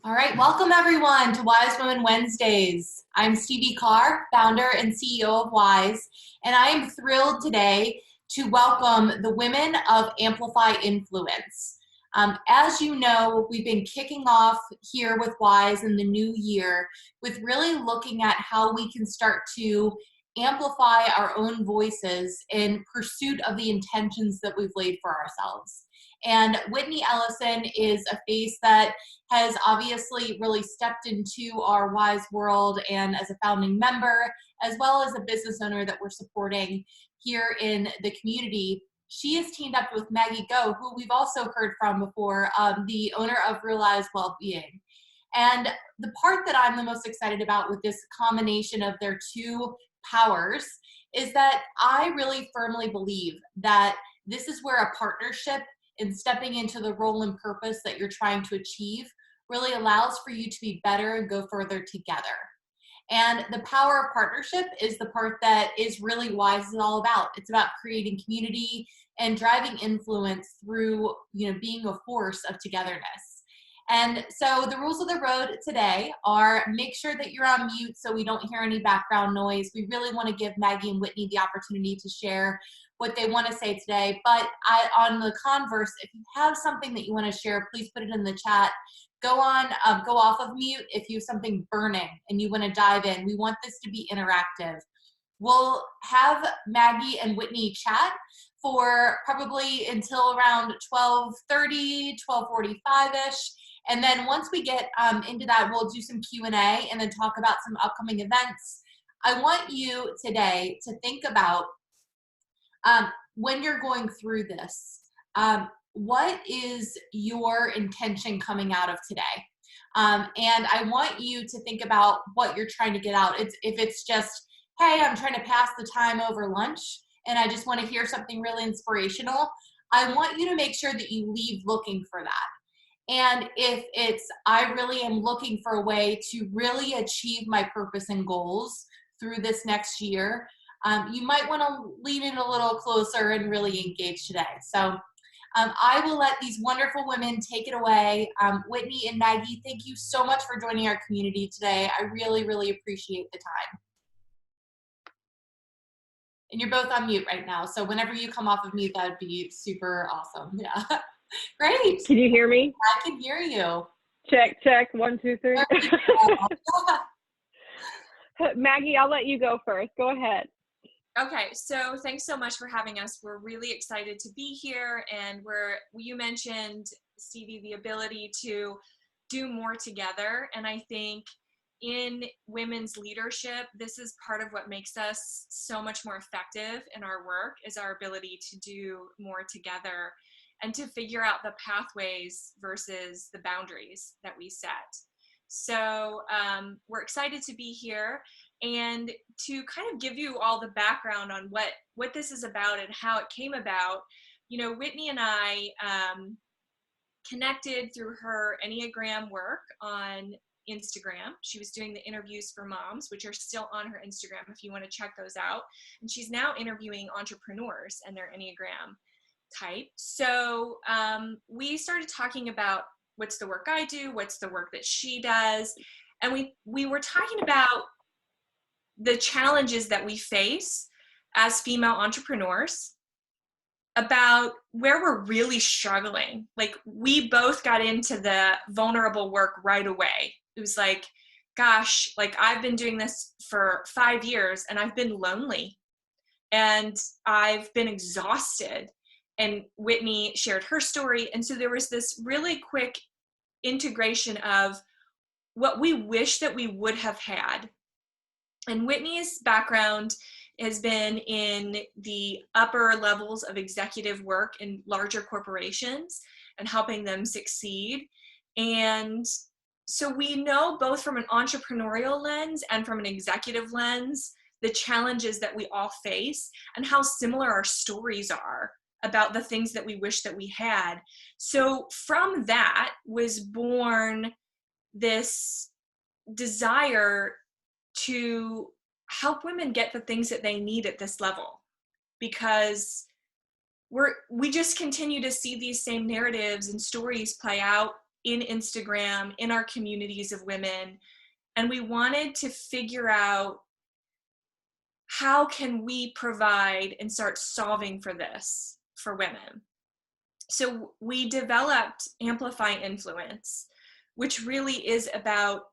All right, welcome everyone to Wise Women Wednesdays. I'm Stevie Carr, founder and CEO of Wise, and I am thrilled today to welcome the women of Amplify Influence. As you know, we've been kicking off here with Wise in the new year with really looking at how we can start to amplify our own voices in pursuit of the intentions that we've laid for ourselves. And Whitney Ellison is a face that has obviously really stepped into our Wise world and as a founding member, as well as a business owner that we're supporting here in the community. She is teamed up with Maggie, Gough, who we've also heard from before, the owner of Realize Wellbeing. And the part that I'm the most excited about with this combination of their two powers is that I really firmly believe that this is where a partnership and stepping into the role and purpose that you're trying to achieve really allows for you to be better and go further together. And the power of partnership is the part that is really Wise is all about. It's about creating community and driving influence through, being a force of togetherness. And so the rules of the road today are make sure that you're on mute so we don't hear any background noise. We really want to give Maggie and Whitney the opportunity to share what they want to say today. But on the converse, if you have something that you want to share, please put it in the chat. Go off of mute if you have something burning and you want to dive in. We want this to be interactive. We'll have Maggie and Whitney chat for probably until around 12:30, 12:45-ish. And then once we get into that, we'll do some Q&A and then talk about some upcoming events. I want you today to think about when you're going through this, what is your intention coming out of today? And I want you to think about what you're trying to get out. If it's just, hey, I'm trying to pass the time over lunch and I just want to hear something really inspirational, I want you to make sure that you leave looking for that. And if it's, I really am looking for a way to really achieve my purpose and goals through this next year, you might want to lean in a little closer and really engage today. So I will let these wonderful women take it away. Whitney and Maggie, thank you so much for joining our community today. I really, really appreciate the time. And you're both on mute right now, so whenever you come off of mute, that would be super awesome. Yeah. Great. Can you hear me? I can hear you. Check, 1, 2, 3. Maggie, I'll let you go first. Go ahead. Okay, so thanks so much for having us. We're really excited to be here, and you mentioned, Stevie, the ability to do more together, and I think in women's leadership, this is part of what makes us so much more effective in our work, is our ability to do more together and to figure out the pathways versus the boundaries that we set. So we're excited to be here and to kind of give you all the background on what this is about and how it came about. Whitney and I connected through her Enneagram work on Instagram. She was doing the interviews for moms, which are still on her Instagram if you want to check those out. And she's now interviewing entrepreneurs and their Enneagram type. So we started talking about what's the work I do, what's the work that she does. And we were talking about the challenges that we face as female entrepreneurs, about where we're really struggling. Like, we both got into the vulnerable work right away. It was like, gosh, like, I've been doing this for 5 years and I've been lonely and I've been exhausted. And Whitney shared her story. And so there was this really quick integration of what we wish that we would have had. And Whitney's background has been in the upper levels of executive work in larger corporations and helping them succeed. And so we know, both from an entrepreneurial lens and from an executive lens, the challenges that we all face and how similar our stories are about the things that we wish that we had. So from that was born this desire to help women get the things that they need at this level, because we just continue to see these same narratives and stories play out in Instagram, in our communities of women. And we wanted to figure out, how can we provide and start solving for this for women? So we developed Amplify Influence, which really is about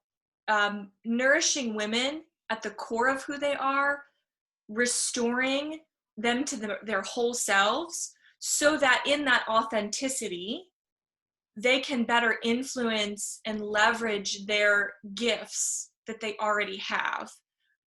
nourishing women at the core of who they are, restoring them to their whole selves, so that in that authenticity, they can better influence and leverage their gifts that they already have,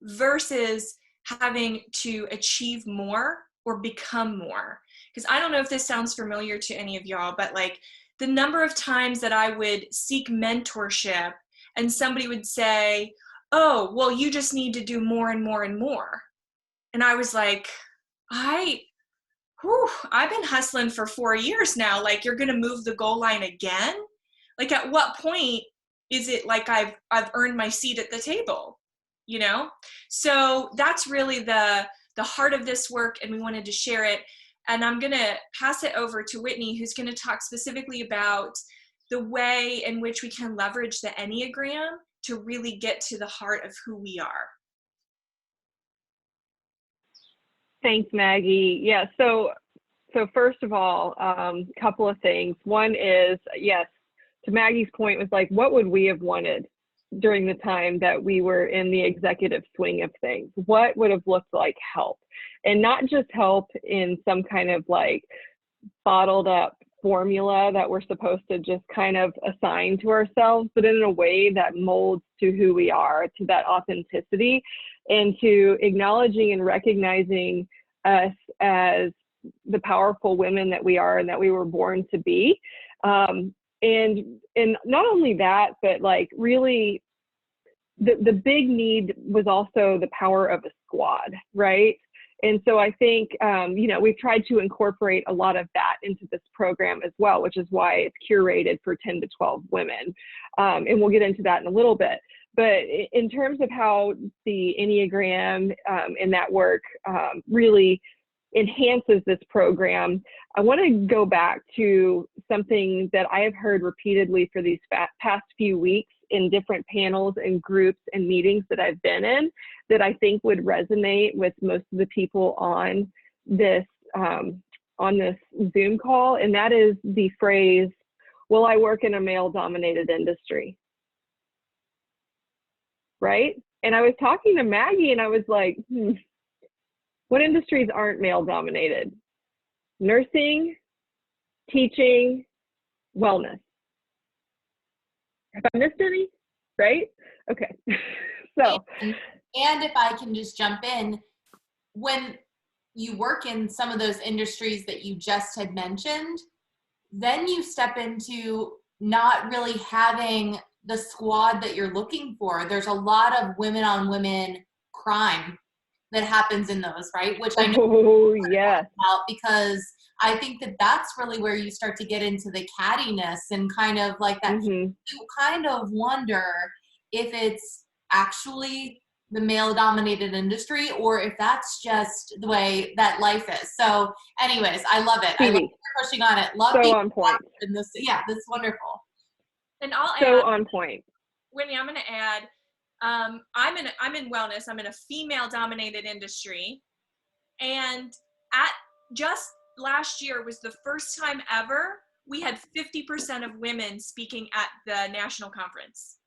versus having to achieve more or become more. Because I don't know if this sounds familiar to any of y'all, but like the number of times that I would seek mentorship and somebody would say, oh, well, you just need to do more and more and more. And I was like, I've been hustling for 4 years now. Like, you're going to move the goal line again? Like, at what point is it like I've earned my seat at the table, you know? So that's really the heart of this work, and we wanted to share it. And I'm going to pass it over to Whitney, who's going to talk specifically about the way in which we can leverage the Enneagram to really get to the heart of who we are. Thanks, Maggie. Yeah, so first of all, couple of things. One is, yes, to Maggie's point, was like, what would we have wanted during the time that we were in the executive swing of things? What would have looked like help? And not just help in some kind of like bottled up formula that we're supposed to just kind of assign to ourselves, but in a way that molds to who we are, to that authenticity, and to acknowledging and recognizing us as the powerful women that we are and that we were born to be. And not only that, but like really the big need was also the power of a squad, right? And so I think, we've tried to incorporate a lot of that into this program as well, which is why it's curated for 10 to 12 women. And we'll get into that in a little bit. But in terms of how the Enneagram and that work really enhances this program, I want to go back to something that I have heard repeatedly for these past few weeks in different panels and groups and meetings that I've been in, that I think would resonate with most of the people on this Zoom call. And that is the phrase, well, I work in a male-dominated industry, right? And I was talking to Maggie and I was like, what industries aren't male-dominated? Nursing, teaching, wellness. Have I missed any? Right? Okay. So. And if I can just jump in, when you work in some of those industries that you just had mentioned, then you step into not really having the squad that you're looking for. There's a lot of women on women crime that happens in those, right? Which I know yes. about, because I think that that's really where you start to get into the cattiness and kind of like that. Mm-hmm. You kind of wonder if it's actually the male-dominated industry or if that's just the way that life is. So anyways, I love it. Stevie. I love you're pushing on it. Love so on point. in this. Yeah, this is wonderful. And I'll so add, on point. Whitney, I'm going to add, I'm in wellness. I'm in a female-dominated industry, and at just last year was the first time ever we had 50% of women speaking at the national conference.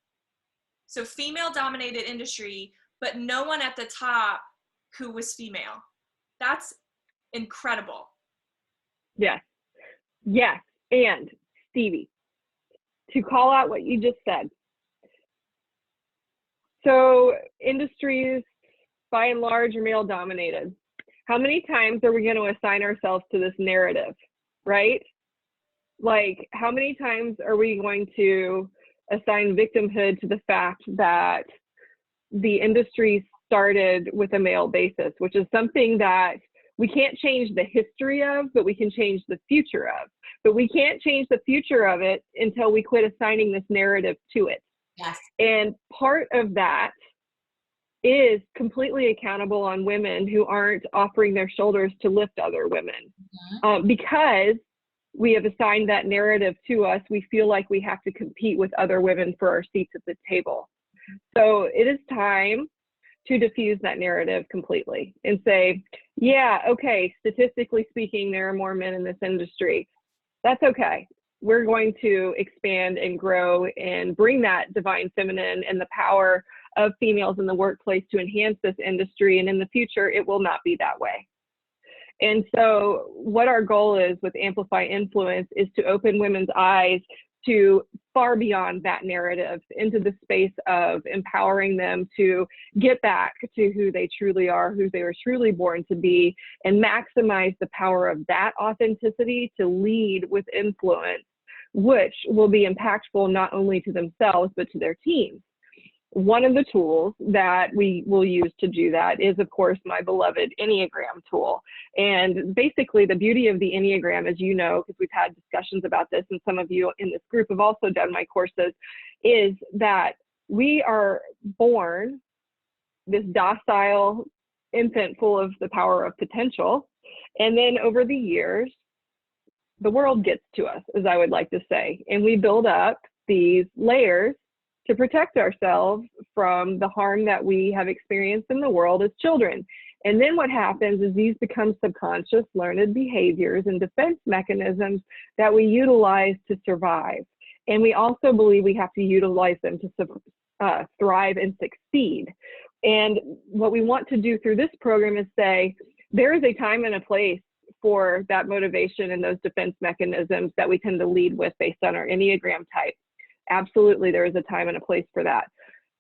So female-dominated industry, but no one at the top who was female. That's incredible. Yes. Yes. And Stevie, to call out what you just said. So industries, by and large, are male-dominated. How many times are we going to assign ourselves to this narrative, right? Like, how many times are we going to assign victimhood to the fact that the industry started with a male basis, which is something that we can't change the history of, but we can change the future of. But we can't change the future of it until we quit assigning this narrative to it. Yes. And part of that is completely accountable on women who aren't offering their shoulders to lift other women. Mm-hmm. Because we have assigned that narrative to us, we feel like we have to compete with other women for our seats at the table. So it is time to diffuse that narrative completely and say, yeah, okay, statistically speaking, there are more men in this industry. That's okay. We're going to expand and grow and bring that divine feminine and the power of females in the workplace to enhance this industry. And in the future, it will not be that way. And so what our goal is with Amplify Influence is to open women's eyes to far beyond that narrative, into the space of empowering them to get back to who they truly are, who they were truly born to be, and maximize the power of that authenticity to lead with influence, which will be impactful not only to themselves, but to their teams. One of the tools that we will use to do that is, of course, my beloved Enneagram tool. And basically, the beauty of the Enneagram, as you know, because we've had discussions about this, and some of you in this group have also done my courses, is that we are born this docile infant full of the power of potential. And then over the years, the world gets to us, as I would like to say, and we build up these layers to protect ourselves from the harm that we have experienced in the world as children. And then what happens is these become subconscious learned behaviors and defense mechanisms that we utilize to survive. And we also believe we have to utilize them to thrive and succeed. And what we want to do through this program is say, there is a time and a place for that motivation and those defense mechanisms that we tend to lead with based on our Enneagram type. Absolutely, there is a time and a place for that.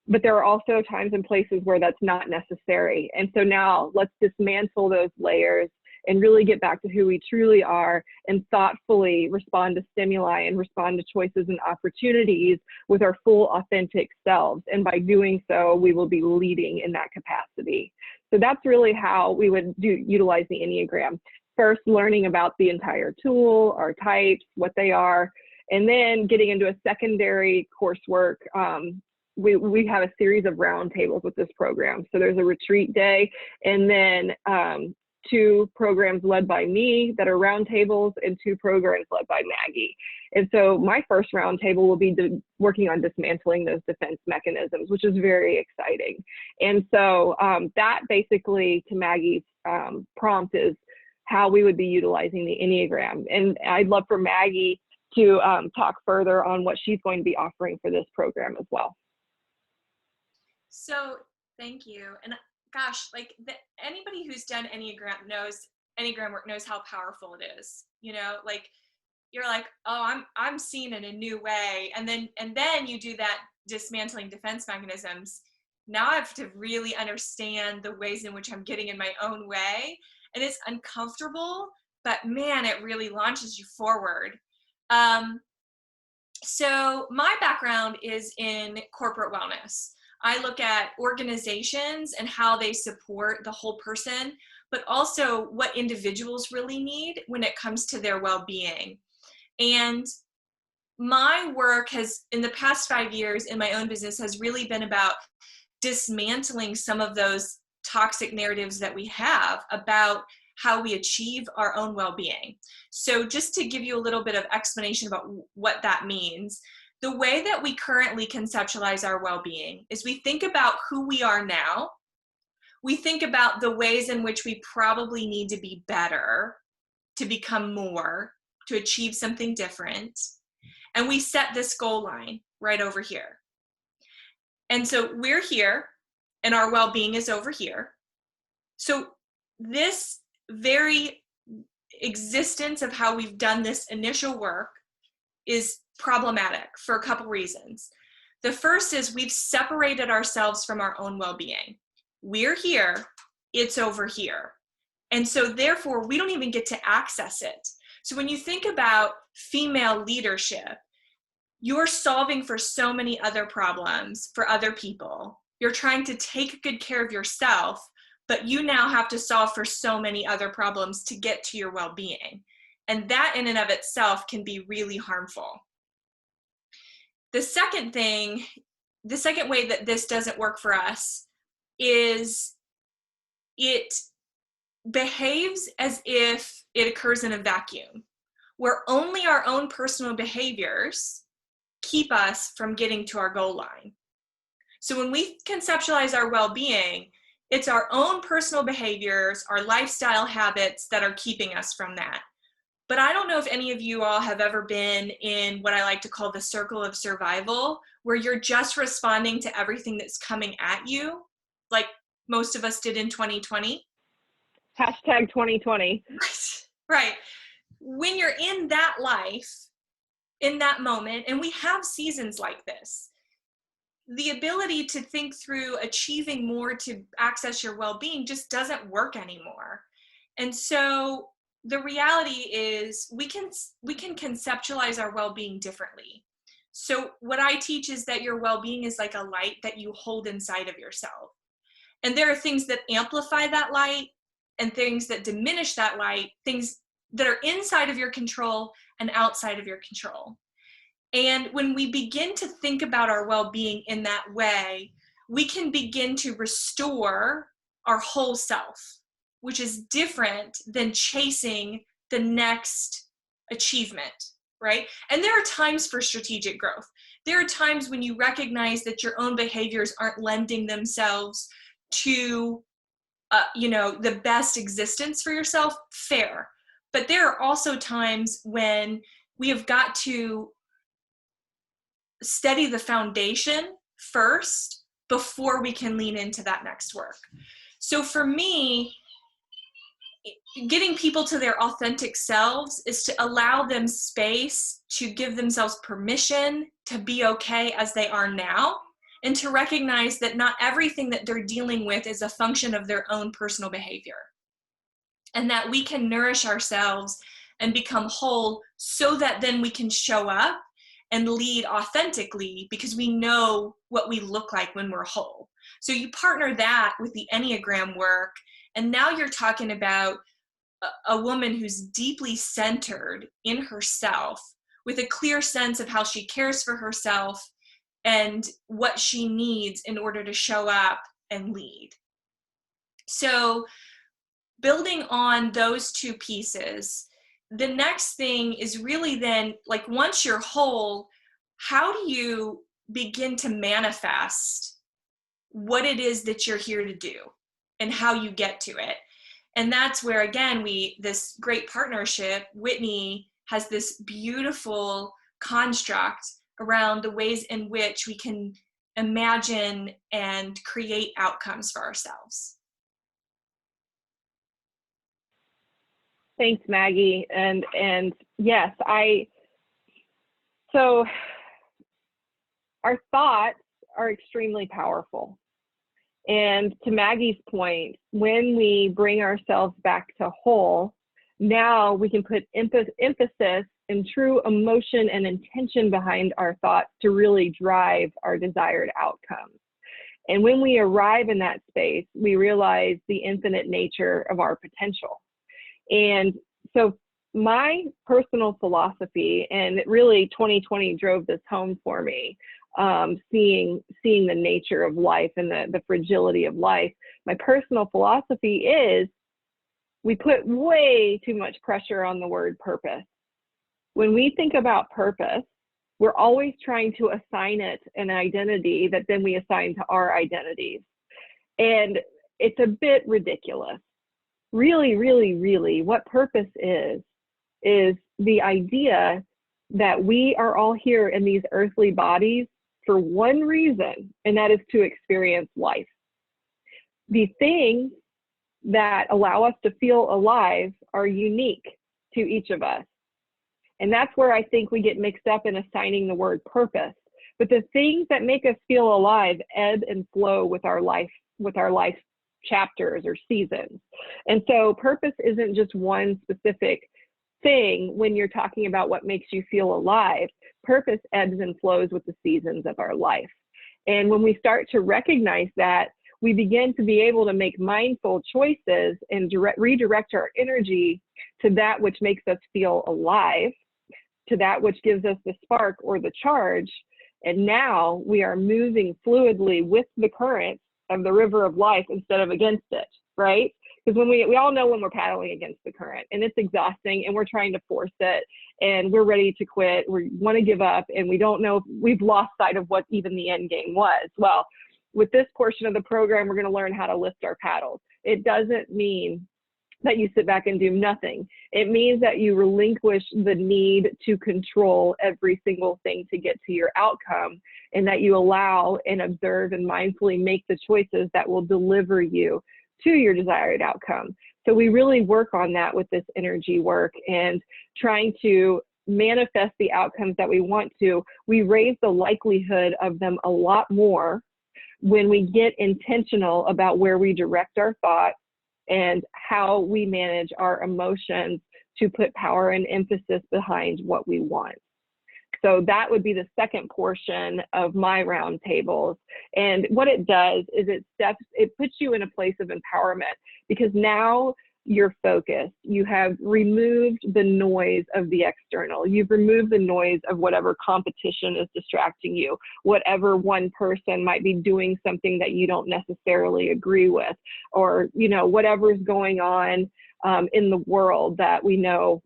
But there are also times and places where that's not necessary. And so now let's dismantle those layers and really get back to who we truly are and thoughtfully respond to stimuli and respond to choices and opportunities with our full authentic selves. And by doing so, we will be leading in that capacity. So that's really how we would utilize the Enneagram. First, learning about the entire tool, our types, what they are, and then getting into a secondary coursework. We have a series of roundtables with this program. So there's a retreat day, and then 2 programs led by me that are roundtables, and 2 programs led by Maggie. And so my first roundtable will be working on dismantling those defense mechanisms, which is very exciting. And so that basically, to Maggie's prompt, is how we would be utilizing the Enneagram. And I'd love for Maggie to talk further on what she's going to be offering for this program as well. So thank you. And gosh, like anybody who's done Enneagram work knows how powerful it is. You know, like you're like, oh, I'm seen in a new way. And then you do that dismantling defense mechanisms. Now I have to really understand the ways in which I'm getting in my own way. And it's uncomfortable, but man, it really launches you forward. So my background is in corporate wellness. I look at organizations and how they support the whole person, but also what individuals really need when it comes to their well-being. And my work has, in the past 5 years in my own business, has really been about dismantling some of those toxic narratives that we have about how we achieve our own well-being. So just to give you a little bit of explanation about what that means, the way that we currently conceptualize our well-being is we think about who we are now. We think about the ways in which we probably need to be better, to become more, to achieve something different. And we set this goal line right over here. And so we're here and our well-being is over here. So this very existence of how we've done this initial work is problematic for a couple reasons. The first is we've separated ourselves from our own well-being. We're here, it's over here. And so therefore, we don't even get to access it. So when you think about female leadership, you're solving for so many other problems for other people. You're trying to take good care of yourself, but you now have to solve for so many other problems to get to your well-being. And that in and of itself can be really harmful. The second way that this doesn't work for us is it behaves as if it occurs in a vacuum. where only our own personal behaviors keep us from getting to our goal line. So when we conceptualize our well-being, it's our own personal behaviors, our lifestyle habits that are keeping us from that. But I don't know if any of you all have ever been in what I like to call the circle of survival, where you're just responding to everything that's coming at you, like most of us did in 2020. Hashtag 2020. Right. When you're in that life, in that moment, and we have seasons like this, the ability to think through achieving more to access your well-being just doesn't work anymore. And so the reality is we can conceptualize our well-being differently. So what I teach is that your well-being is like a light that you hold inside of yourself. And there are things that amplify that light and things that diminish that light, things that are inside of your control and outside of your control. And when we begin to think about our well-being in that way, we can begin to restore our whole self, which is different than chasing the next achievement, right? And there are times for strategic growth. There are times when you recognize that your own behaviors aren't lending themselves to, the best existence for yourself. Fair. But there are also times when we have got to steady the foundation first before we can lean into that next work. So for me, getting people to their authentic selves is to allow them space to give themselves permission to be okay as they are now, and to recognize that not everything that they're dealing with is a function of their own personal behavior, and that we can nourish ourselves and become whole so that then we can show up and lead authentically because we know what we look like when we're whole. So you partner that with the Enneagram work, and now you're talking about a woman who's deeply centered in herself with a clear sense of how she cares for herself and what she needs in order to show up and lead. So building on those two pieces, the next thing is really then, like, once you're whole, how do you begin to manifest what it is that you're here to do and how you get to it? And that's where, again, this great partnership, Whitney has this beautiful construct around the ways in which we can imagine and create outcomes for ourselves. Thanks, Maggie. And yes, so our thoughts are extremely powerful. And to Maggie's point, when we bring ourselves back to whole, now we can put emphasis and true emotion and intention behind our thoughts to really drive our desired outcomes. And when we arrive in that space, we realize the infinite nature of our potential. And so my personal philosophy, and really 2020 drove this home for me, seeing the nature of life and the fragility of life. My personal philosophy is we put way too much pressure on the word purpose. When we think about purpose, we're always trying to assign it an identity that then we assign to our identities. And it's a bit ridiculous. Really, really, really, what purpose is the idea that we are all here in these earthly bodies for one reason, and that is to experience life. The things that allow us to feel alive are unique to each of us. And that's where I think we get mixed up in assigning the word purpose. But the things that make us feel alive ebb and flow with our life chapters or seasons. And so purpose isn't just one specific thing when you're talking about what makes you feel alive. Purpose ebbs and flows with the seasons of our life. And when we start to recognize that, we begin to be able to make mindful choices and redirect our energy to that which makes us feel alive, to that which gives us the spark or the charge. And now we are moving fluidly with the current of the river of life instead of against it, right? Because when we all know when we're paddling against the current and it's exhausting and we're trying to force it and we're ready to quit, we want to give up, and we don't know if we've lost sight of what even the end game was. Well, with this portion of the program, we're going to learn how to lift our paddles. It doesn't mean that you sit back and do nothing. It means that you relinquish the need to control every single thing to get to your outcome, and that you allow and observe and mindfully make the choices that will deliver you to your desired outcome. So we really work on that with this energy work and trying to manifest the outcomes that we want to. We raise the likelihood of them a lot more when we get intentional about where we direct our thoughts and how we manage our emotions to put power and emphasis behind what we want. So that would be the second portion of my roundtables. And what it does is it puts you in a place of empowerment, because now you're focused. You have removed the noise of the external. You've removed the noise of whatever competition is distracting you, whatever one person might be doing something that you don't necessarily agree with, or, you know, whatever's going on in the world that we know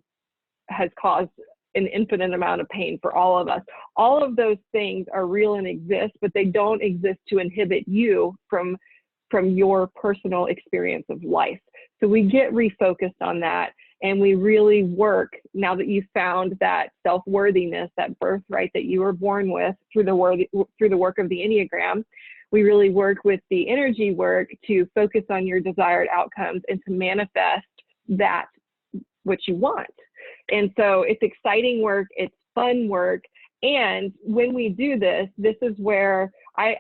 has caused an infinite amount of pain for all of us. All of those things are real and exist, but they don't exist to inhibit you from your personal experience of life. So we get refocused on that, and we really work, now that you've found that self-worthiness, that birthright that you were born with through the work of the Enneagram, we really work with the energy work to focus on your desired outcomes and to manifest that what you want. And so it's exciting work, it's fun work. And when we do this, this is where I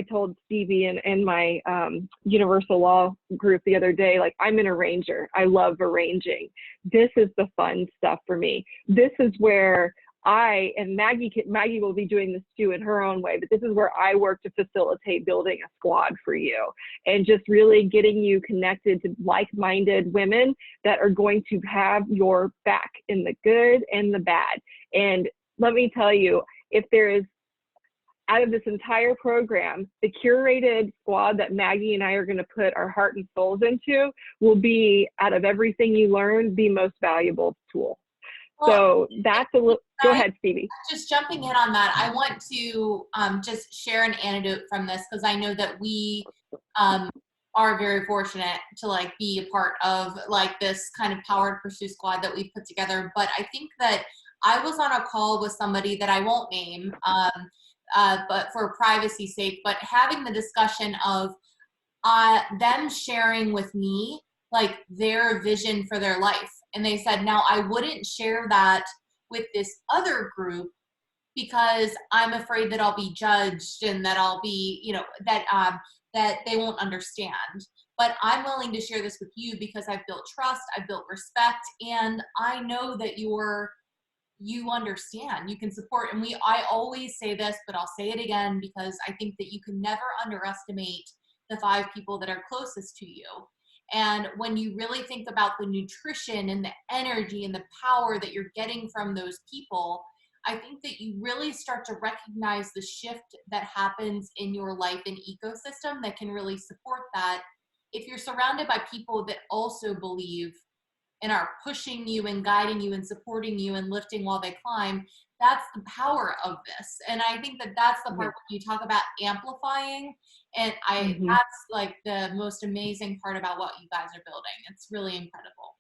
told Stevie and my universal law group the other day, like, I'm an arranger. I love arranging. This is the fun stuff for me. This is where Maggie will be doing this too in her own way, but this is where I work to facilitate building a squad for you and just really getting you connected to like-minded women that are going to have your back in the good and the bad. And let me tell you, if there is, out of this entire program, the curated squad that Maggie and I are going to put our heart and souls into will be, out of everything you learn, the most valuable tool. Well, so that's a little, go ahead, Stevie. Just jumping in on that, I want to just share an anecdote from this, because I know that we are very fortunate to like be a part of like this kind of powered pursuit squad that we put together. But I think that I was on a call with somebody that I won't name, but for privacy's sake, but having the discussion of them sharing with me like their vision for their life. And they said, now I wouldn't share that with this other group because I'm afraid that I'll be judged and that I'll be, you know, that they won't understand. But I'm willing to share this with you because I've built trust, I've built respect, and I know that you understand, you can support. And I always say this, but I'll say it again, because I think that you can never underestimate the 5 people that are closest to you. And when you really think about the nutrition and the energy and the power that you're getting from those people, I think that you really start to recognize the shift that happens in your life and ecosystem that can really support that. If you're surrounded by people that also believe and are pushing you and guiding you and supporting you and lifting while they climb, that's the power of this. And I think that that's the part when you talk about amplifying, and that's like the most amazing part about what you guys are building. It's really incredible.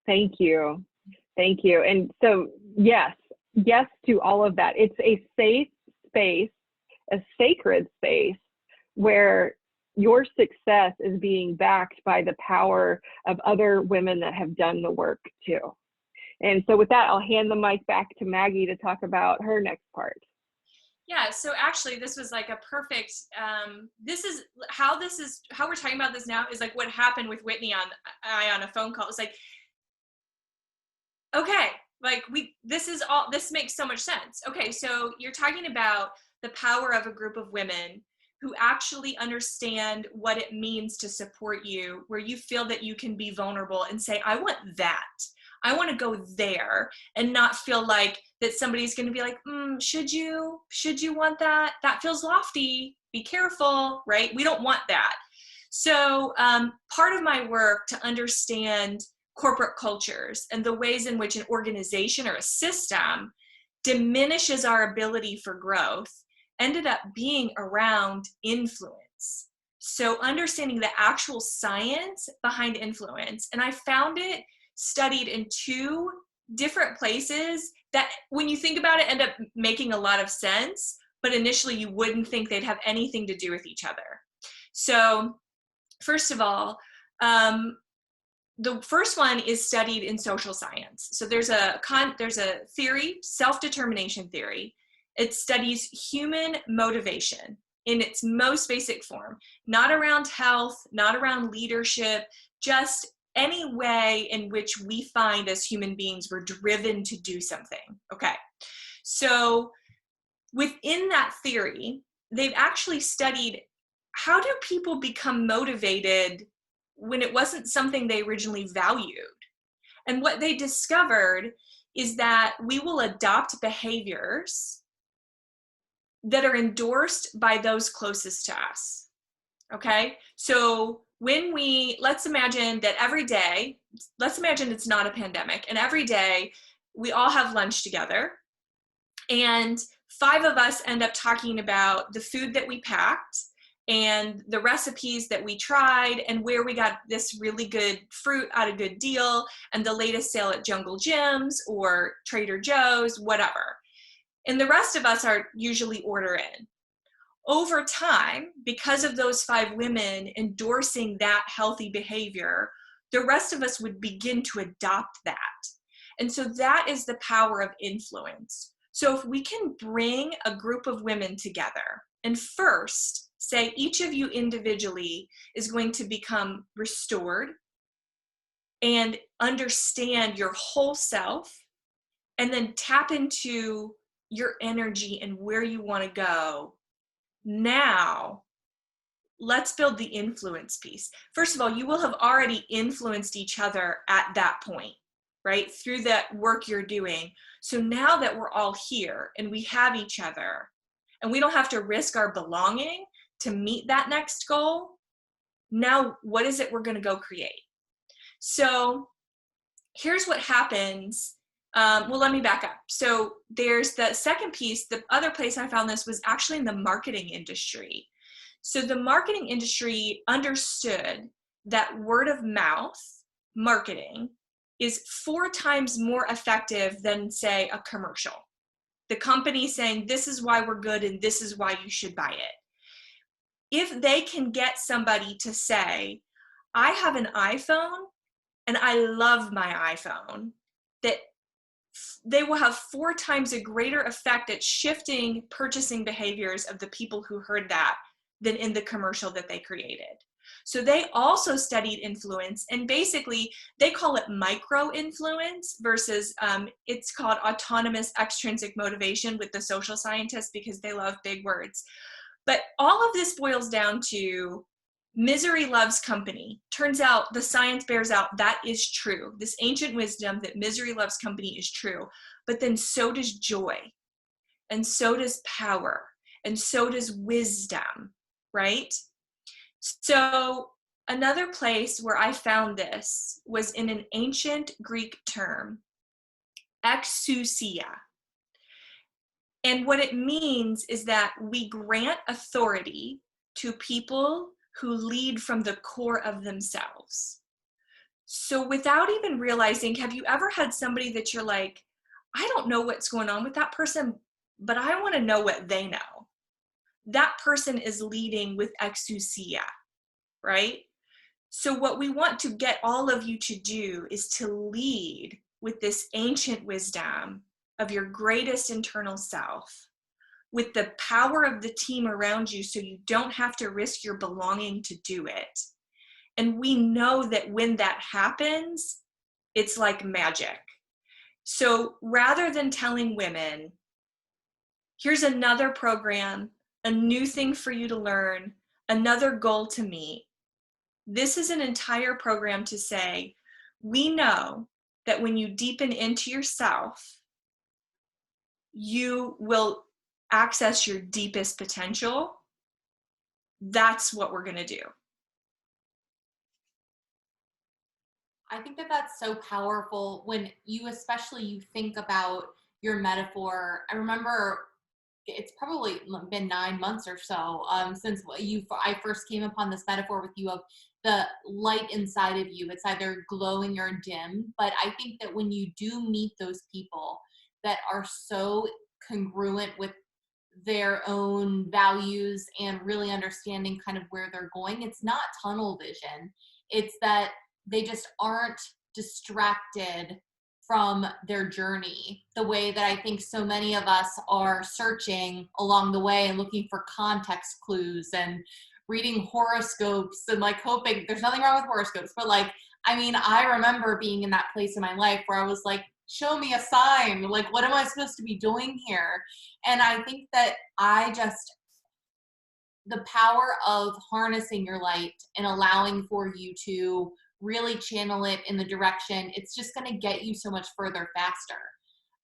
Thank you. Thank you. And so, yes to all of that. It's a safe space, a sacred space where your success is being backed by the power of other women that have done the work too. And so with that, I'll hand the mic back to Maggie to talk about her next part. Yeah, so actually this was like a perfect, this is how we're talking about this now is like what happened with Whitney on a phone call. It's like, okay, like this makes so much sense. Okay, so you're talking about the power of a group of women who actually understand what it means to support you, where you feel that you can be vulnerable and say, I want that. I want to go there, and not feel like that somebody's going to be like, should you want that? That feels lofty. Be careful, right? We don't want that. So part of my work to understand corporate cultures and the ways in which an organization or a system diminishes our ability for growth ended up being around influence. So understanding the actual science behind influence. And I found it studied in two different places that, when you think about it, end up making a lot of sense, but initially you wouldn't think they'd have anything to do with each other. So first of all, the first one is studied in social science. So there's a theory, self-determination theory. It studies human motivation in its most basic form, not around health, not around leadership, just any way in which we find as human beings we're driven to do something. Okay, so within that theory, they've actually studied how do people become motivated when it wasn't something they originally valued. And what they discovered is that we will adopt behaviors that are endorsed by those closest to us. Okay, so when let's imagine that every day, let's imagine it's not a pandemic, and every day we all have lunch together, and 5 of us end up talking about the food that we packed and the recipes that we tried and where we got this really good fruit at a good deal and the latest sale at Jungle Jim's or Trader Joe's, whatever. And the rest of us are usually order in. Over time, because of those 5 women endorsing that healthy behavior, the rest of us would begin to adopt that. And so that is the power of influence. So if we can bring a group of women together and first say each of you individually is going to become restored and understand your whole self, and then tap into your energy and where you want to go. Now, let's build the influence piece. First of all, you will have already influenced each other at that point, right? Through that work you're doing. So now that we're all here and we have each other and we don't have to risk our belonging to meet that next goal, now what is it we're going to go create? So here's what happens. Well, let me back up. So there's the second piece. The other place I found this was actually in the marketing industry. So the marketing industry understood that word of mouth marketing is 4 times more effective than, say, a commercial. The company saying, this is why we're good and this is why you should buy it. If they can get somebody to say, I have an iPhone and I love my iPhone, that they will have 4 times a greater effect at shifting purchasing behaviors of the people who heard that than in the commercial that they created. So they also studied influence, and basically they call it micro influence versus it's called autonomous extrinsic motivation with the social scientists because they love big words. But all of this boils down to misery loves company. Turns out the science bears out that is true. This ancient wisdom that misery loves company is true. But then so does joy, and so does power, and so does wisdom, right? So another place where I found this was in an ancient Greek term, exousia. And what it means is that we grant authority to people who lead from the core of themselves. So without even realizing, have you ever had somebody that you're like, I don't know what's going on with that person, but I want to know what they know? That person is leading with exousia, right? So what we want to get all of you to do is to lead with this ancient wisdom of your greatest internal self, with the power of the team around you so you don't have to risk your belonging to do it. And we know that when that happens, it's like magic. So rather than telling women, here's another program, a new thing for you to learn, another goal to meet, this is an entire program to say, we know that when you deepen into yourself, you will access your deepest potential. That's what we're going to do. I think that that's so powerful when especially you think about your metaphor. I remember it's probably been 9 months or so since I first came upon this metaphor with you of the light inside of you. It's either glowing or dim. But I think that when you do meet those people that are so congruent with their own values and really understanding kind of where they're going, it's not tunnel vision. It's that they just aren't distracted from their journey the way that I think so many of us are searching along the way and looking for context clues and reading horoscopes and like hoping. There's nothing wrong with horoscopes, but like, I mean, I remember being in that place in my life where I was like, show me a sign. Like, what am I supposed to be doing here? And I think that the power of harnessing your light and allowing for you to really channel it in the direction, it's just going to get you so much further faster.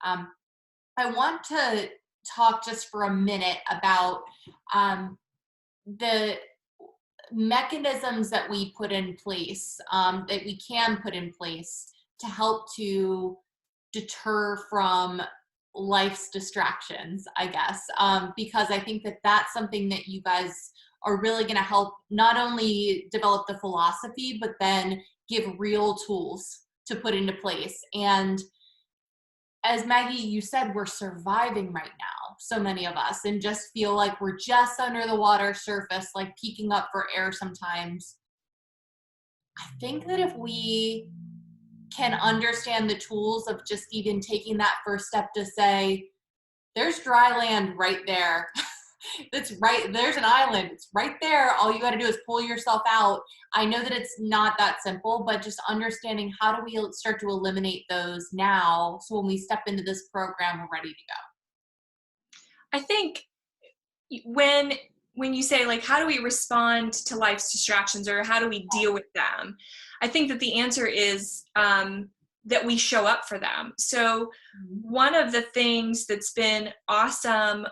I want to talk just for a minute about the mechanisms that we put in place, that we can put in place to help to deter from life's distractions, I guess, because I think that that's something that you guys are really going to help not only develop the philosophy, but then give real tools to put into place. And as Maggie, you said, we're surviving right now, so many of us, and just feel like we're just under the water surface, like peeking up for air sometimes. I think that if we can understand the tools of just even taking that first step to say, there's dry land right there. It's right, there's an island, it's right there. All you got to do is pull yourself out. I know that it's not that simple, but just understanding how do we start to eliminate those now, so when we step into this program, we're ready to go. I think when you say like, how do we respond to life's distractions, or how do we deal with them? I think that the answer is that we show up for them. So one of the things that's been awesome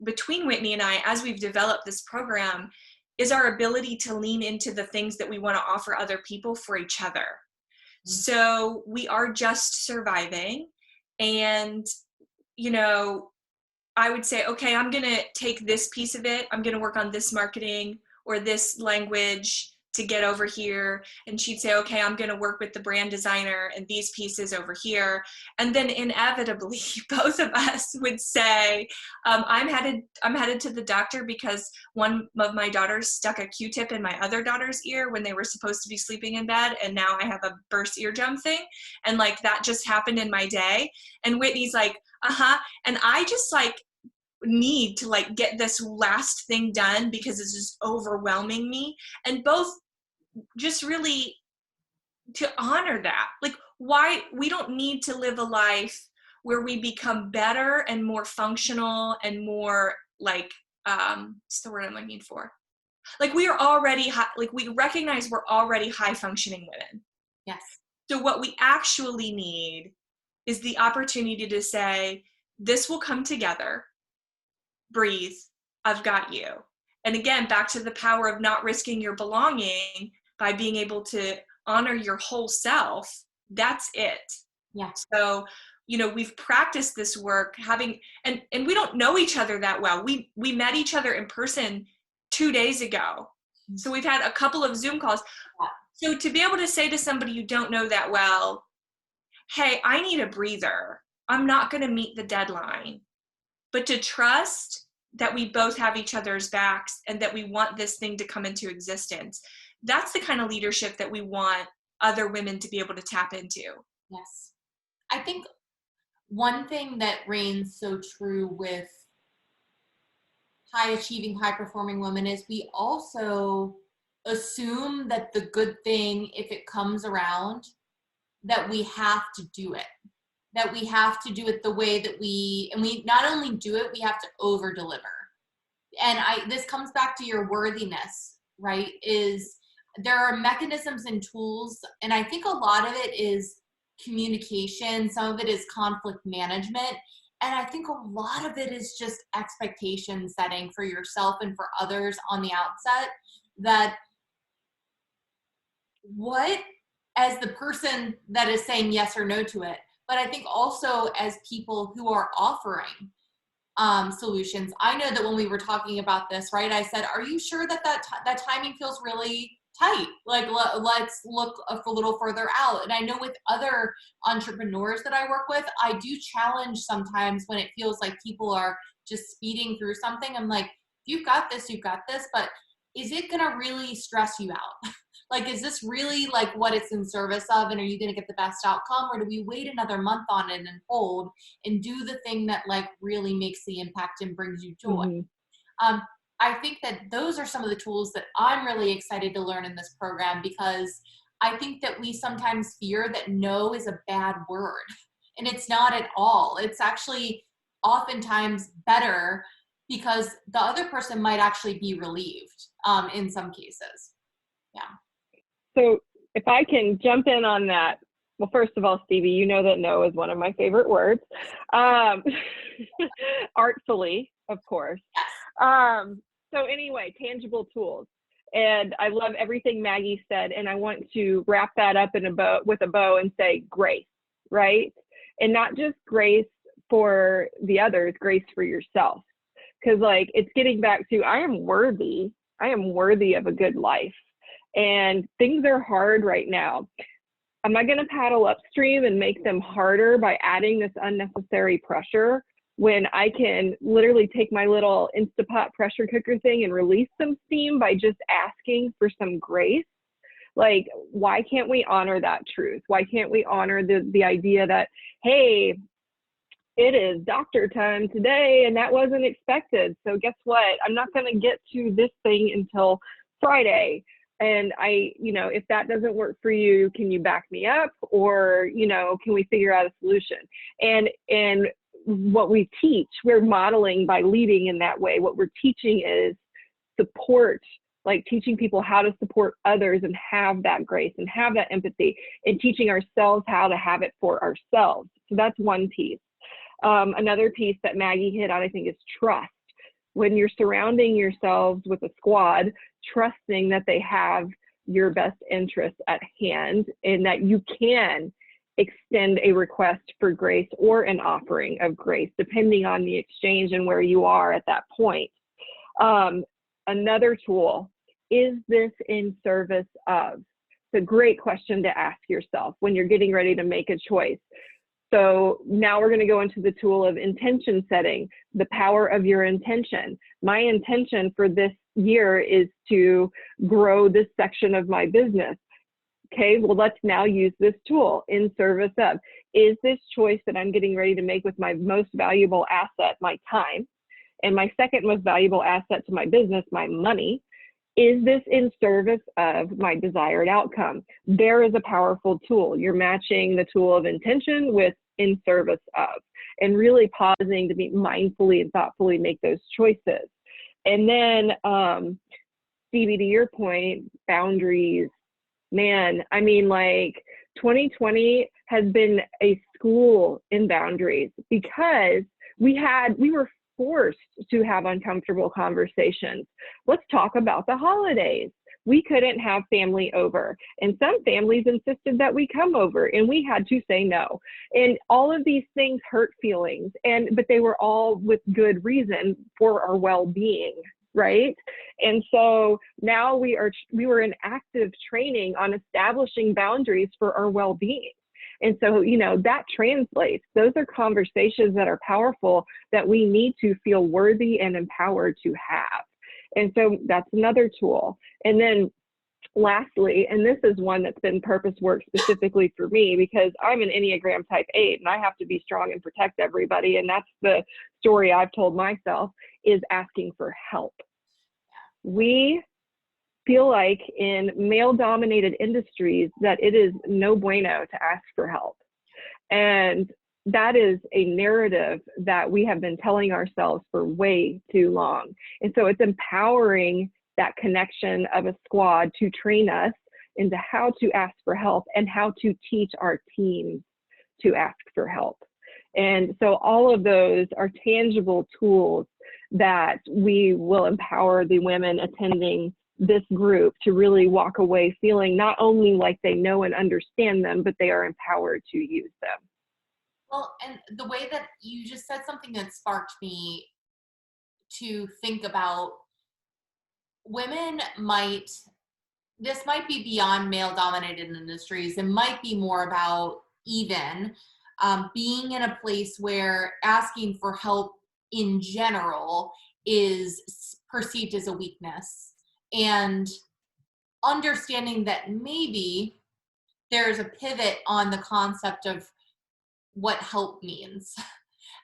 between Whitney and I, as we've developed this program, is our ability to lean into the things that we want to offer other people for each other. So we are just surviving. And, you know, I would say, okay, I'm going to take this piece of it. I'm going to work on this marketing or this language to get over here. And she'd say, okay, I'm going to work with the brand designer and these pieces over here. And then inevitably, both of us would say, I'm headed to the doctor because one of my daughters stuck a Q-tip in my other daughter's ear when they were supposed to be sleeping in bed. And now I have a burst eardrum thing. And like, that just happened in my day. And Whitney's like, and I just like need to like get this last thing done because it's just overwhelming me. And both just really to honor that. Like, why we don't need to live a life where we become better and more functional and more like, what's the word I'm looking for? Like, we are already like we recognize we're already high functioning women. Yes. So what we actually need is the opportunity to say, this will come together. Breathe. I've got you. And again, back to the power of not risking your belonging by being able to honor your whole self. That's it. Yeah. So, you know, we've practiced this work having, and we don't know each other that well. We met each other in person 2 days ago. So we've had a couple of Zoom calls. So to be able to say to somebody you don't know that well, hey, I need a breather. I'm not going to meet the deadline. But to trust that we both have each other's backs and that we want this thing to come into existence. That's the kind of leadership that we want other women to be able to tap into. Yes. I think one thing that reigns so true with high achieving, high performing women is we also assume that the good thing, if it comes around, that we have to do it. That we have to do it the way that we not only do it, we have to over deliver. And this comes back to your worthiness, right? Is there are mechanisms and tools, and I think a lot of it is communication, some of it is conflict management, and I think a lot of it is just expectation setting for yourself and for others on the outset, that what as the person that is saying yes or no to it, but I think also as people who are offering solutions. I know that when we were talking about this, right, I said, are you sure that that timing feels really tight? Like, let's look a little further out. And I know with other entrepreneurs that I work with, I do challenge sometimes when it feels like people are just speeding through something. I'm like, you've got this, but is it going to really stress you out? Like, is this really like what it's in service of? And are you going to get the best outcome? Or do we wait another month on it and hold and do the thing that like really makes the impact and brings you joy? Mm-hmm. I think that those are some of the tools that I'm really excited to learn in this program, because I think that we sometimes fear that no is a bad word, and it's not at all. It's actually oftentimes better because the other person might actually be relieved in some cases. Yeah. So if I can jump in on that, well, first of all, Stevie, you know that no is one of my favorite words. Artfully, of course. So anyway, tangible tools. And I love everything Maggie said, and I want to wrap that up in with a bow and say grace, right? And not just grace for the others, grace for yourself. Because like, it's getting back to, I am worthy of a good life. And things are hard right now. Am I going to paddle upstream and make them harder by adding this unnecessary pressure when I can literally take my little Instapot pressure cooker thing and release some steam by just asking for some grace? Like, why can't we honor that truth? Why can't we honor the idea that, hey, it is doctor time today and that wasn't expected. So guess what? I'm not going to get to this thing until Friday. And if that doesn't work for you, can you back me up? Or, can we figure out a solution? And what we teach, we're modeling by leading in that way. What we're teaching is support, like teaching people how to support others and have that grace and have that empathy, and teaching ourselves how to have it for ourselves. So that's one piece. Another piece that Maggie hit on, I think, is trust. When you're surrounding yourselves with a squad, trusting that they have your best interests at hand and that you can extend a request for grace or an offering of grace, depending on the exchange and where you are at that point. Another tool, is this in service of? It's a great question to ask yourself when you're getting ready to make a choice. So now we're going to go into the tool of intention setting, the power of your intention. My intention for this year is to grow this section of my business. Okay, well, let's now use this tool in service of. Is this choice that I'm getting ready to make with my most valuable asset, my time, and my second most valuable asset to my business, my money, is this in service of my desired outcome? There is a powerful tool. You're matching the tool of intention with in service of, and really pausing to be mindfully and thoughtfully make those choices. And then, Stevie, to your point, boundaries, man, I mean, like 2020 has been a school in boundaries, because we were forced to have uncomfortable conversations. Let's talk about the holidays. We couldn't have family over, and some families insisted that we come over, and we had to say no. And all of these things hurt feelings, but they were all with good reason for our well-being, right? And so now we were in active training on establishing boundaries for our well-being. And so, that translates. Those are conversations that are powerful that we need to feel worthy and empowered to have. And so that's another tool. And then lastly, and this is one that's been purpose work specifically for me, because I'm an Enneagram type 8 and I have to be strong and protect everybody. And that's the story I've told myself, is asking for help. We feel like in male-dominated industries that it is no bueno to ask for help. And that is a narrative that we have been telling ourselves for way too long. And so it's empowering that connection of a squad to train us into how to ask for help and how to teach our teams to ask for help. And so all of those are tangible tools that we will empower the women attending this group to really walk away feeling not only like they know and understand them, but they are empowered to use them. Well, and the way that you just said something that sparked me to think about women this might be beyond male dominated industries. It might be more about even being in a place where asking for help in general is perceived as a weakness, and understanding that maybe there's a pivot on the concept of what help means.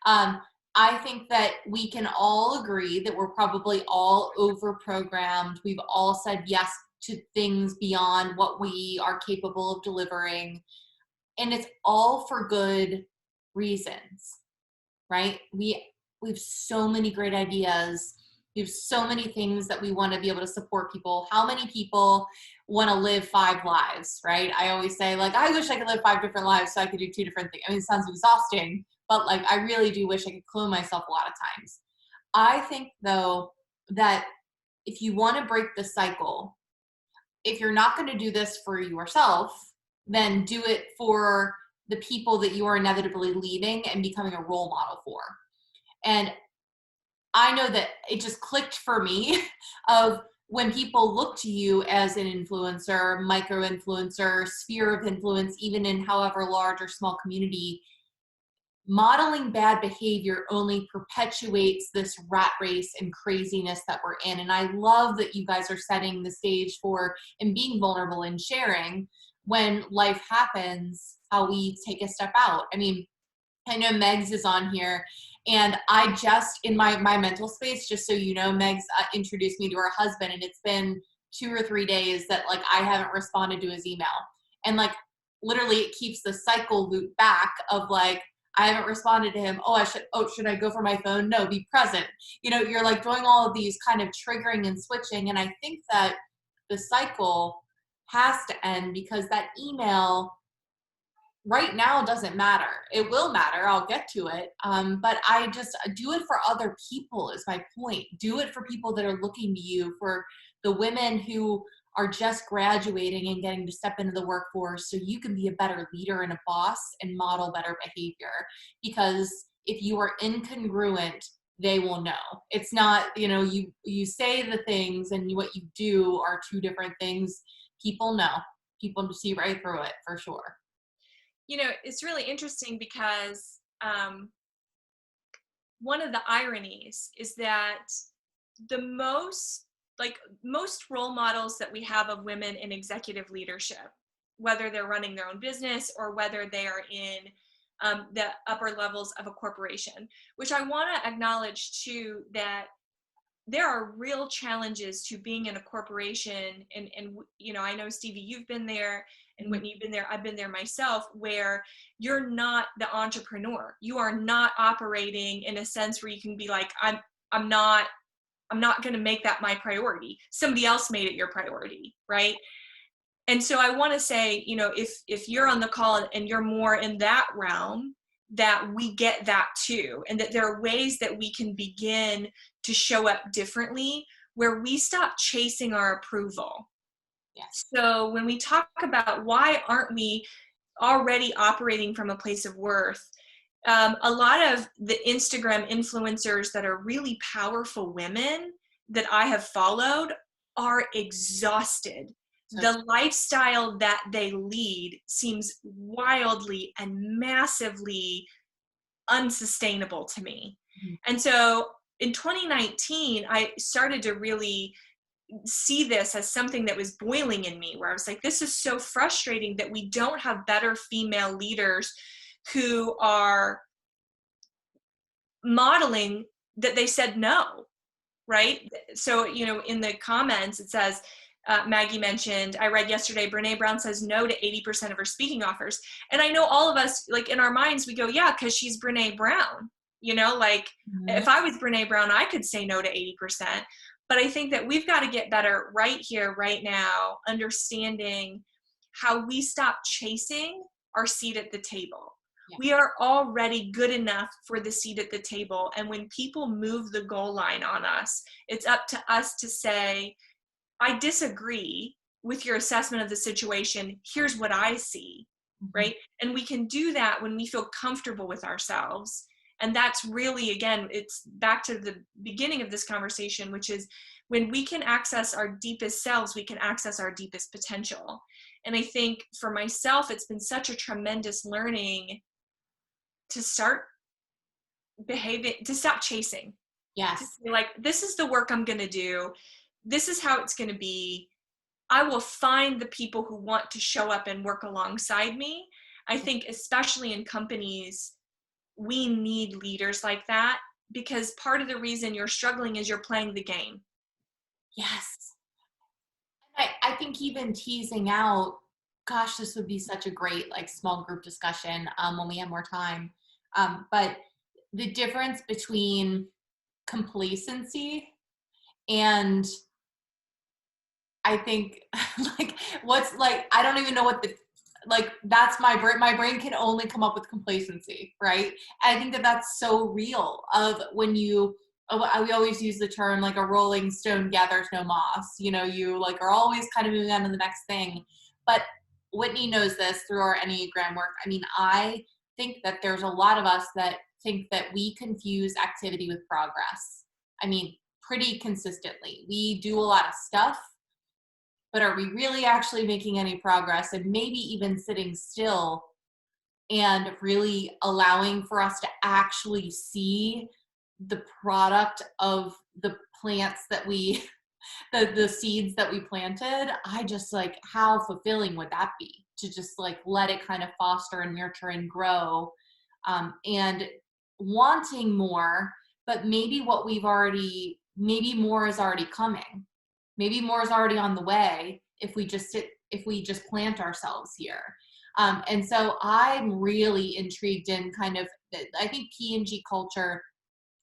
I think that we can all agree that we're probably all over-programmed. We've all said yes to things beyond what we are capable of delivering. And it's all for good reasons, right? We have so many great ideas. We have so many things that we want to be able to support people. How many people want to live 5 lives, right? I always say, like, I wish I could live 5 different lives so I could do 2 different things. I mean, it sounds exhausting, but like, I really do wish I could clone myself a lot of times. I think, though, that if you want to break the cycle, if you're not going to do this for yourself, then do it for the people that you are inevitably leaving and becoming a role model for. And I know that it just clicked for me of when people look to you as an influencer, micro-influencer, sphere of influence, even in however large or small community, modeling bad behavior only perpetuates this rat race and craziness that we're in. And I love that you guys are setting the stage for and being vulnerable and sharing when life happens, how we take a step out. I mean, I know Megs is on here, and I just, in my mental space, just so you know, Megs introduced me to her husband, and it's been 2 or 3 days that like I haven't responded to his email. And like literally it keeps the cycle loop back of like, I haven't responded to him. Should I go for my phone? No, be present. You know, you're like doing all of these kind of triggering and switching. And I think that the cycle has to end because that email right now doesn't matter. It will matter. I'll get to it. But I just do it for other people is my point. Do it for people that are looking to you, for the women who are just graduating and getting to step into the workforce so you can be a better leader and a boss and model better behavior. Because if you are incongruent, they will know. It's not, you know, you say the things and what you do are 2 different things. People know. People see right through it for sure. You know, it's really interesting because one of the ironies is that most role models that we have of women in executive leadership, whether they're running their own business or whether they are in the upper levels of a corporation, which I want to acknowledge too, that there are real challenges to being in a corporation. And you know, I know Stevie, you've been there, and Whitney, you've been there. I've been there myself, where you're not the entrepreneur. You are not operating in a sense where you can be like, I'm not going to make that my priority. Somebody else made it your priority, right? And so I want to say, you know, if you're on the call and you're more in that realm, that we get that too, and that there are ways that we can begin to show up differently where we stop chasing our approval. Yes. So when we talk about why aren't we already operating from a place of worth, a lot of the Instagram influencers that are really powerful women that I have followed are exhausted. The lifestyle that they lead seems wildly and massively unsustainable to me. Mm-hmm. And so in 2019, I started to really see this as something that was boiling in me, where I was like, this is so frustrating that we don't have better female leaders who are modeling that they said no, right? So, you know, in the comments, it says, Maggie mentioned, I read yesterday, Brene Brown says no to 80% of her speaking offers. And I know all of us, like in our minds, we go, yeah, because she's Brene Brown. You know, like if I was Brene Brown, I could say no to 80%. But I think that we've got to get better right here, right now, understanding how we stop chasing our seat at the table. Yeah. We are already good enough for the seat at the table. And when people move the goal line on us, it's up to us to say, I disagree with your assessment of the situation. Here's what I see, right? And we can do that when we feel comfortable with ourselves. And that's really, again, it's back to the beginning of this conversation, which is when we can access our deepest selves, we can access our deepest potential. And I think for myself, it's been such a tremendous learning to start behaving, to stop chasing. Yes. To be like, this is the work I'm going to do. This is how it's going to be. I will find the people who want to show up and work alongside me. I think especially in companies, we need leaders like that, because part of the reason you're struggling is you're playing the game. Yes. I think even teasing out, gosh, this would be such a great like small group discussion when we have more time. But the difference between complacency and I think like what's like, I don't even know what the, like that's my brain can only come up with complacency, right? And I think that that's so real of when you, we always use the term like a rolling stone gathers no moss, you know, you like are always kind of moving on to the next thing. But Whitney knows this through our Enneagram work. I mean, I think that there's a lot of us that think that we confuse activity with progress. I mean, pretty consistently. We do a lot of stuff, but are we really actually making any progress? And maybe even sitting still and really allowing for us to actually see the product of the plants that we, the seeds that we planted. I just like, how fulfilling would that be to just like let it kind of foster and nurture and grow, and wanting more, but maybe what we've already, maybe more is already coming. Maybe more is already on the way if we just sit, if we just plant ourselves here. And so I'm really intrigued in kind of, I think P&G culture,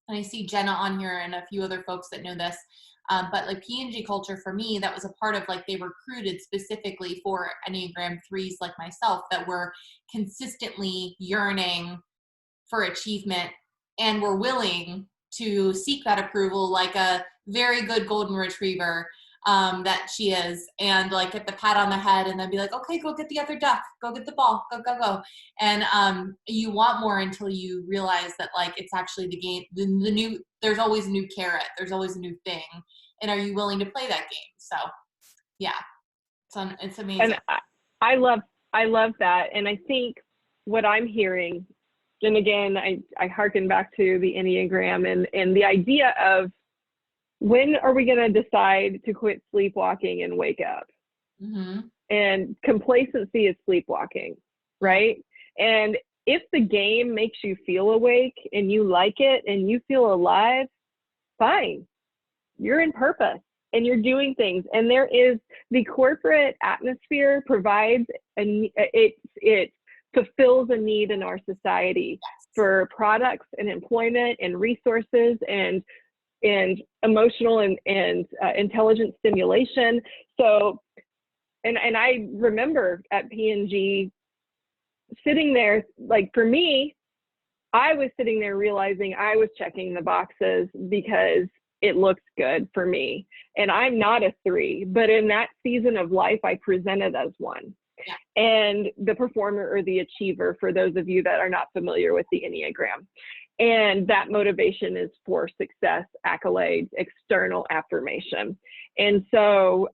and I see Jenna on here and a few other folks that know this, but like P&G culture for me, that was a part of like they recruited specifically for Enneagram 3s like myself that were consistently yearning for achievement and were willing to seek that approval like a very good golden retriever that she is, and like get the pat on the head and then be like, okay, go get the other duck, go get the ball, go. And you want more until you realize that like it's actually the game, the new, there's always a new carrot, there's always a new thing. And are you willing to play that game? So yeah, it's amazing. And I love that. And I think what I'm hearing, and again, I hearken back to the Enneagram and the idea of, when are we going to decide to quit sleepwalking and wake up? Mm-hmm. And complacency is sleepwalking, right? And if the game makes you feel awake and you like it and you feel alive, fine. You're in purpose and you're doing things. And there is, the corporate atmosphere provides, and it fulfills a need in our society for products and employment and resources and emotional and intelligent stimulation. So, and I remember at P&G sitting there, like for me, I was sitting there realizing I was checking the boxes because it looks good for me. And I'm not a 3, but in that season of life, I presented as one. And the performer or the achiever, for those of you that are not familiar with the Enneagram. And that motivation is for success, accolades, external affirmation. And so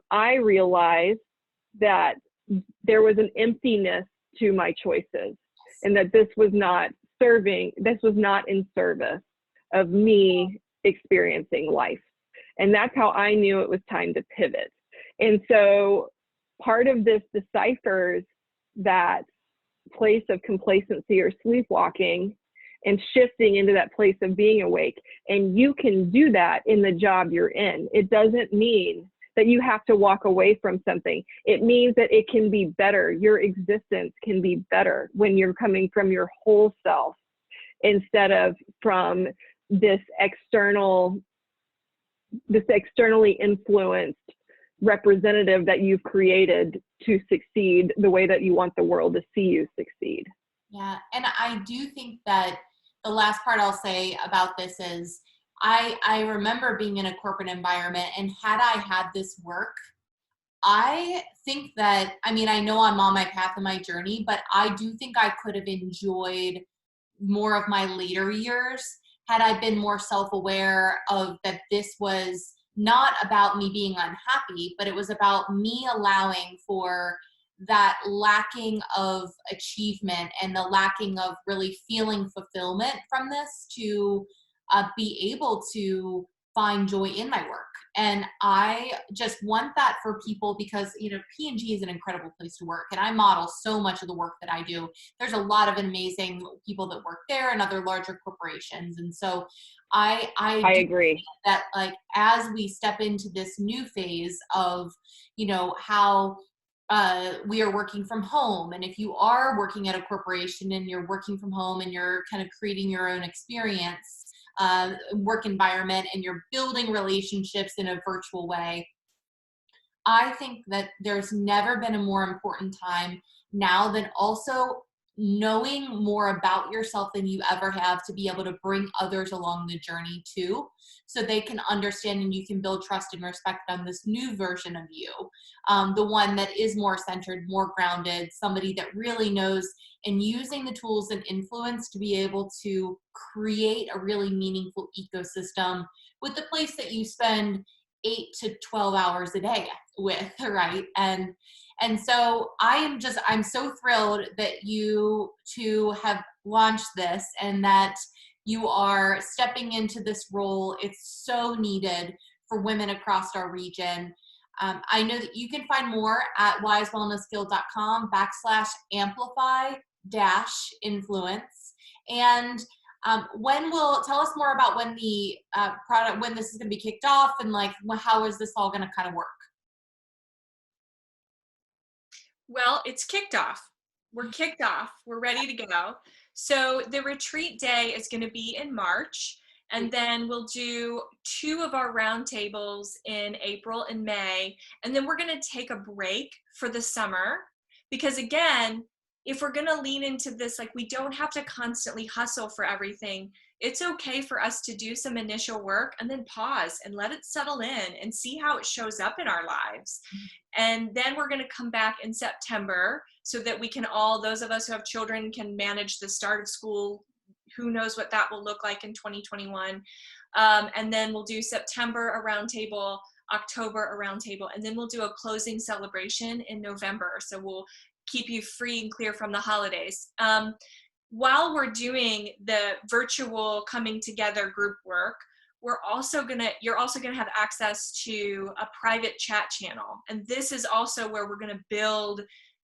I realized that there was an emptiness to my choices and that this was not in service of me experiencing life. And that's how I knew it was time to pivot. And so part of this deciphers that place of complacency or sleepwalking and shifting into that place of being awake. And you can do that in the job you're in. It doesn't mean that you have to walk away from something. It means that it can be better. Your existence can be better when you're coming from your whole self instead of from this externally influenced representative that you've created to succeed the way that you want the world to see you succeed. Yeah, and I do think that the last part I'll say about this is I remember being in a corporate environment, and had I had this work, I think that, I mean, I know I'm on my path and my journey, but I do think I could have enjoyed more of my later years had I been more self-aware of that this was not about me being unhappy, but it was about me allowing for that lacking of achievement and the lacking of really feeling fulfillment from this to be able to find joy in my work. And I just want that for people because, you know, P&G is an incredible place to work. And I model so much of the work that I do. There's a lot of amazing people that work there and other larger corporations. And so I agree think that, like, as we step into this new phase of, you know, how we are working from home. And if you are working at a corporation and you're working from home and you're kind of creating your own experience, work environment, and you're building relationships in a virtual way, I think that there's never been a more important time now than also knowing more about yourself than you ever have to be able to bring others along the journey too, so they can understand and you can build trust and respect on this new version of you, the one that is more centered, more grounded, somebody that really knows and using the tools and influence to be able to create a really meaningful ecosystem with the place that you spend 8 to 12 hours a day with, right? And so I'm so thrilled that you two have launched this and that you are stepping into this role. It's so needed for women across our region. I know that you can find more at wisewellnessguild.com/amplify-influence. And tell us more about when the product, when this is going to be kicked off, and like, how is this all going to kind of work? Well, it's kicked off. We're kicked off. We're ready to go. So the retreat day is going to be in March, and then we'll do 2 of our roundtables in April and May, and then we're going to take a break for the summer because, again, if we're going to lean into this, like, we don't have to constantly hustle for everything. It's okay for us to do some initial work and then pause and let it settle in and see how it shows up in our lives. And then we're going to come back in September so that we can all, those of us who have children, can manage the start of school. Who knows what that will look like in 2021. And then we'll do September a roundtable, October a roundtable, and then we'll do a closing celebration in November. So we'll keep you free and clear from the holidays. While we're doing the virtual coming together group work, you're also gonna have access to a private chat channel. And this is also where we're gonna build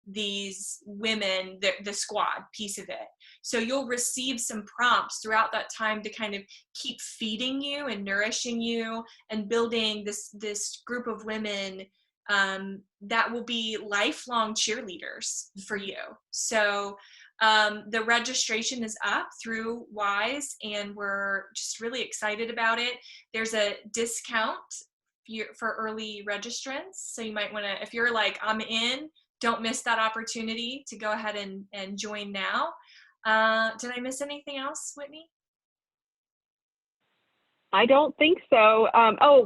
these women, the squad piece of it. So you'll receive some prompts throughout that time to kind of keep feeding you and nourishing you and building this group of women that will be lifelong cheerleaders for you. So the registration is up through WISE, and we're just really excited about it. There's a discount for early registrants. So you might want to, if you're like, I'm in, don't miss that opportunity to go ahead and join now. Did I miss anything else, Whitney? I don't think so.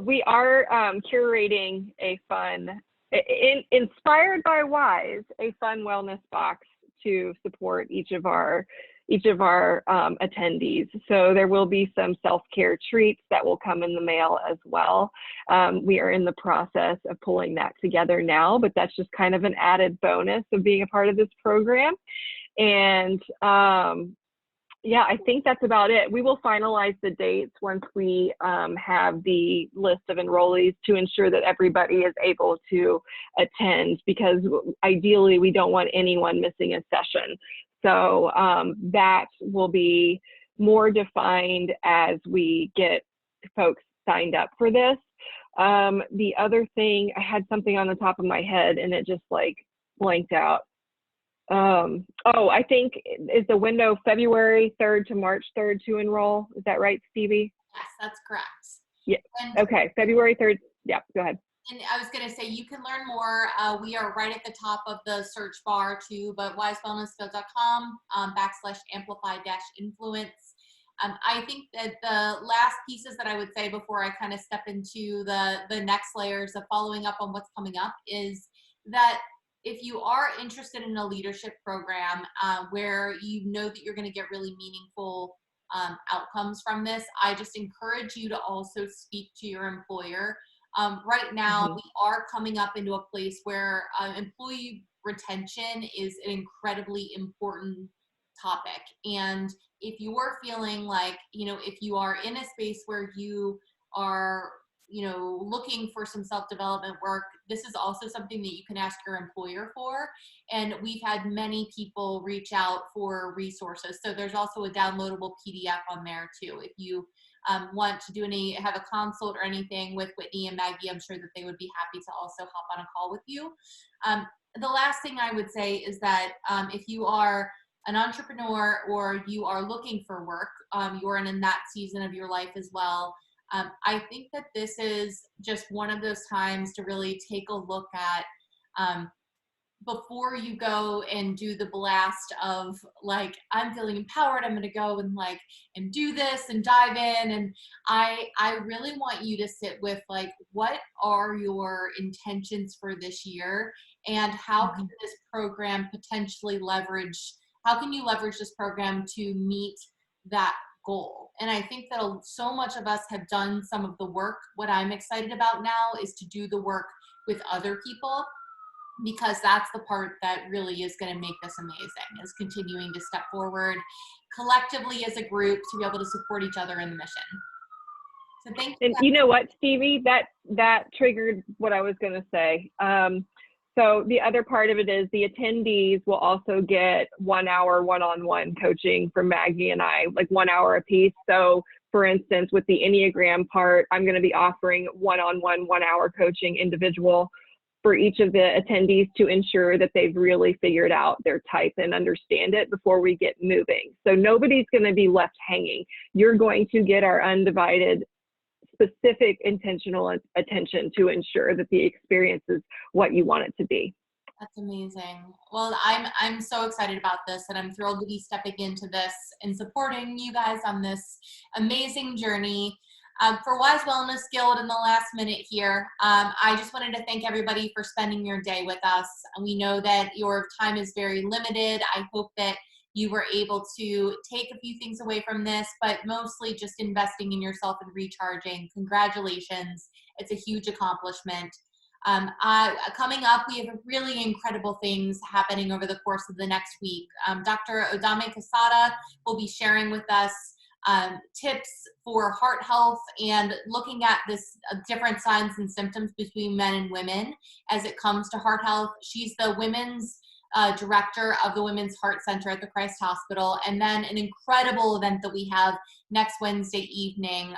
We are curating a fun, inspired by WISE, a fun wellness box to support each of our attendees. So there will be some self-care treats that will come in the mail as well. We are in the process of pulling that together now, but that's just kind of an added bonus of being a part of this program. And yeah, I think that's about it. We will finalize the dates once we have the list of enrollees to ensure that everybody is able to attend, because ideally we don't want anyone missing a session. So that will be more defined as we get folks signed up for this. The other thing, I had something on the top of my head and it just like blanked out. I think is the window February 3rd to March 3rd to enroll. Is that right, Stevie? Yes, that's correct. Yeah. Okay, February 3rd. Yeah, go ahead. And I was going to say, you can learn more. We are right at the top of the search bar too, but wisewellnessguild.com /amplify-influence. I think that the last pieces that I would say before I kind of step into the next layers of following up on what's coming up is that if you are interested in a leadership program where you know that you're going to get really meaningful outcomes from this, I just encourage you to also speak to your employer. Right now, we are coming up into a place where employee retention is an incredibly important topic. And if you're feeling like, if you are in a space where you are, looking for some self-development work, this is also something that you can ask your employer for. And we've had many people reach out for resources. So there's also a downloadable PDF on there too. If you want to have a consult or anything with Whitney and Maggie, I'm sure that they would be happy to also hop on a call with you. The last thing I would say is that if you are an entrepreneur or you are looking for work, you're in that season of your life as well. I think that this is just one of those times to really take a look at before you go and do the blast of like, I'm feeling empowered, I'm going to go and do this and dive in. And I really want you to sit with like, what are your intentions for this year, and how can this program potentially how can you leverage this program to meet that goal? And I think that so much of us have done some of the work. What I'm excited about now is to do the work with other people, because that's the part that really is going to make this amazing, is continuing to step forward collectively as a group to be able to support each other in the mission. So thank you. And you know what, Stevie, that triggered what I was going to say. So the other part of it is the attendees will also get 1 hour one-on-one coaching from Maggie and I, like 1 hour a piece. So for instance, with the Enneagram part, I'm going to be offering one-on-one 1 hour coaching individual for each of the attendees to ensure that they've really figured out their type and understand it before we get moving. So nobody's going to be left hanging. You're going to get our undivided, specific, intentional attention to ensure that the experience is what you want it to be. That's amazing. Well, I'm so excited about this, and I'm thrilled to be stepping into this and supporting you guys on this amazing journey. For Wise Wellness Guild, in the last minute here, I just wanted to thank everybody for spending your day with us. We know that your time is very limited. I hope that you were able to take a few things away from this, but mostly just investing in yourself and recharging. Congratulations. It's a huge accomplishment. Coming up, we have really incredible things happening over the course of the next week. Dr. Odame Casada will be sharing with us tips for heart health and looking at this different signs and symptoms between men and women as it comes to heart health. She's the women's director of the Women's Heart Center at the Christ Hospital. And then an incredible event that we have next Wednesday evening.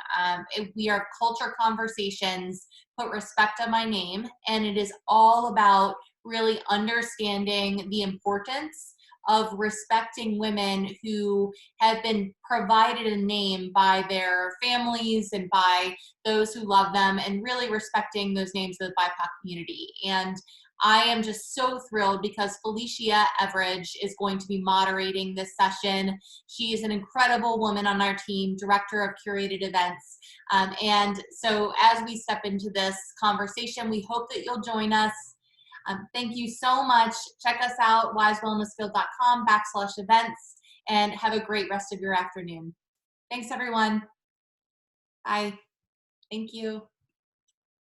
We are Culture Conversations, Put Respect on My Name. And it is all about really understanding the importance of respecting women who have been provided a name by their families and by those who love them, and really respecting those names of the BIPOC community. And I am just so thrilled because Felicia Everidge is going to be moderating this session. She is an incredible woman on our team, director of curated events. And so as we step into this conversation, we hope that you'll join us. Thank you so much. Check us out, wisewellnessfield.com/events, and have a great rest of your afternoon. Thanks, everyone. Bye. Thank you.